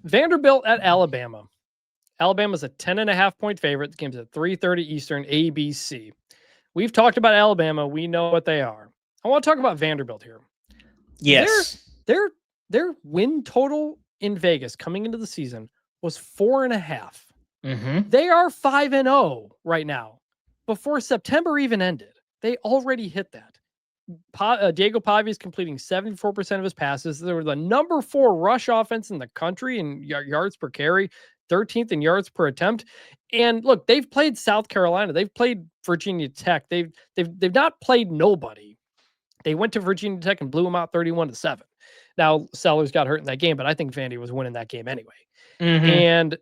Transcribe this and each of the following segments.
Vanderbilt at Alabama. Alabama's a 10.5-point favorite. The game's at 3:30 Eastern, ABC. We've talked about Alabama. We know what they are. I want to talk about Vanderbilt here. Their Yes. their their win total in Vegas coming into the season was 4.5. Mm-hmm. They are 5-0 right now. Before September even ended, they already hit that. Diego Pavia is completing 74% of his passes. They were the number 4 rush offense in the country in yards per carry, 13th in yards per attempt. And look, they've played South Carolina, they've played Virginia Tech. They've not played nobody. They went to Virginia Tech and blew them out 31-7. Now Sellers got hurt in that game, but I think Vandy was winning that game anyway. Mm-hmm.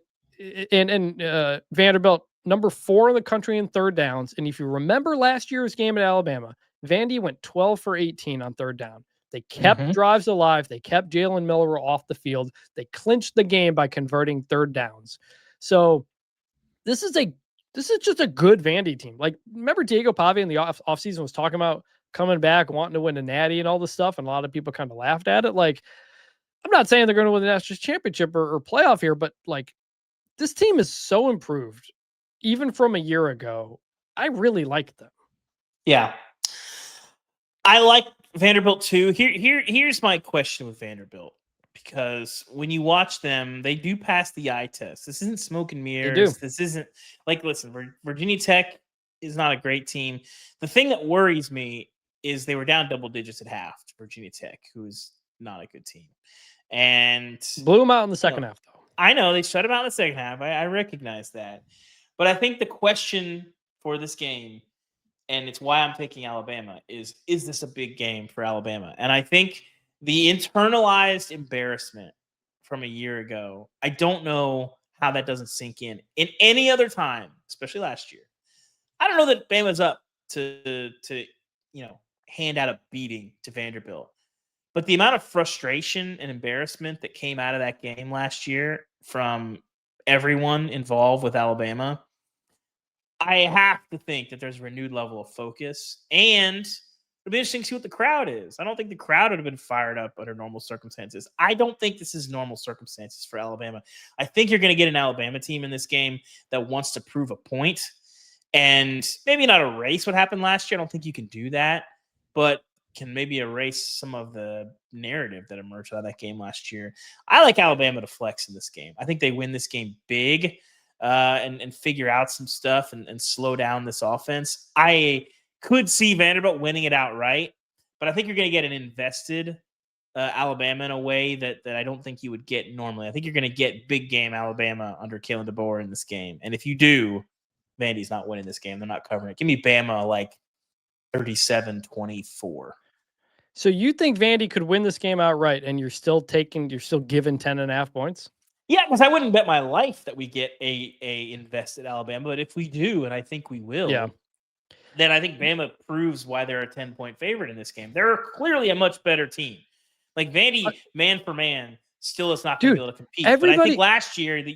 And Vanderbilt number 4 in the country in third downs. And if you remember last year's game at Alabama, Vandy went 12 for 18 on third down. They kept Mm-hmm. drives alive. They kept Jalen Miller off the field. They clinched the game by converting third downs. So this is just a good Vandy team. Like, remember Diego Pavia in the offseason was talking about coming back, wanting to win a natty and all this stuff, and a lot of people kind of laughed at it. Like, I'm not saying they're going to win the national championship or playoff here, but like, this team is so improved, even from a year ago. I really like them. Yeah. I like Vanderbilt too. Here's my question with Vanderbilt. Because when you watch them, they do pass the eye test. This isn't smoke and They do. mirrors. This isn't like, listen, Virginia Tech is not a great team. The thing that worries me is they were down double digits at half to Virginia Tech, who's not a good team. And Blew them out in the second half, though. I know they shut them out in the second half. I recognize that. But I think the question for this game, and it's why I'm picking Alabama, is this a big game for Alabama? And I think the internalized embarrassment from a year ago, I don't know how that doesn't sink in any other time, especially last year. I don't know that Bama's up to hand out a beating to Vanderbilt. But the amount of frustration and embarrassment that came out of that game last year from everyone involved with Alabama, I have to think that there's a renewed level of focus. And it'll be interesting to see what the crowd is. I don't think the crowd would have been fired up under normal circumstances. I don't think this is normal circumstances for Alabama. I think you're going to get an Alabama team in this game that wants to prove a point and maybe not erase what happened last year. I don't think you can do that, but can maybe erase some of the narrative that emerged out of that game last year. I like Alabama to flex in this game. I think they win this game big and figure out some stuff and slow down this offense. I could see Vanderbilt winning it outright, but I think you're going to get an invested Alabama in a way that I don't think you would get normally. I think you're going to get big game Alabama under Kalen DeBoer in this game. And if you do, Vandy's not winning this game. They're not covering it. Give me Bama like 37-24. So you think Vandy could win this game outright, and you're still giving 10.5 points? Yeah, because I wouldn't bet my life that we get a invested Alabama, but if we do, and I think we will, then I think Bama proves why they're a 10-point favorite in this game. They're clearly a much better team. Like Vandy, man for man, still is not going to be able to compete. But I think last year that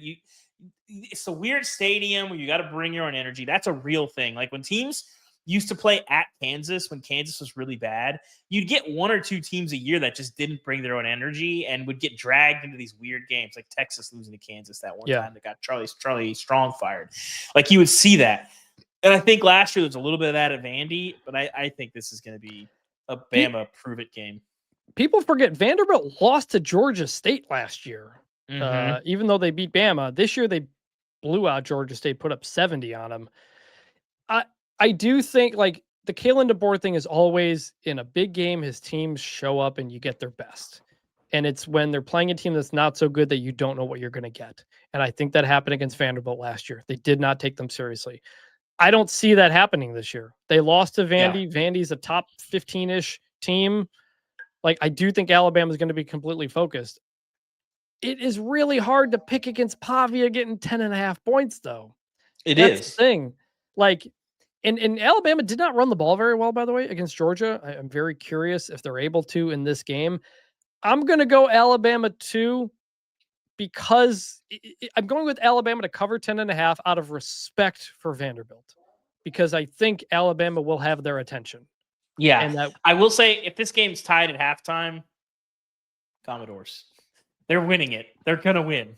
it's a weird stadium where you got to bring your own energy. That's a real thing. Like when teams used to play at Kansas when Kansas was really bad, you'd get one or two teams a year that just didn't bring their own energy and would get dragged into these weird games, like Texas losing to Kansas that one time that got Charlie Strong fired. Like you would see that. And I think last year there was a little bit of that at Vandy, but I think this is going to be a Bama prove-it game. People forget Vanderbilt lost to Georgia State last year, even though they beat Bama. This year they blew out Georgia State, put up 70 on them. I do think like the Kalen DeBoer thing is always in a big game, his teams show up and you get their best. And it's when they're playing a team that's not so good that you don't know what you're going to get. And I think that happened against Vanderbilt last year. They did not take them seriously. I don't see that happening this year. They lost to Vandy. Yeah. Vandy's a top 15-ish team. Like, I do think Alabama is going to be completely focused. It is really hard to pick against Pavia getting 10.5 points, though. That's the thing. Like, and Alabama did not run the ball very well, by the way, against Georgia. I'm very curious if they're able to in this game. I'm going to go Alabama too, because I'm going with Alabama to cover 10.5 out of respect for Vanderbilt, because I think Alabama will have their attention. Yeah. And I will say, if this game's tied at halftime, Commodores. They're winning it. They're gonna win.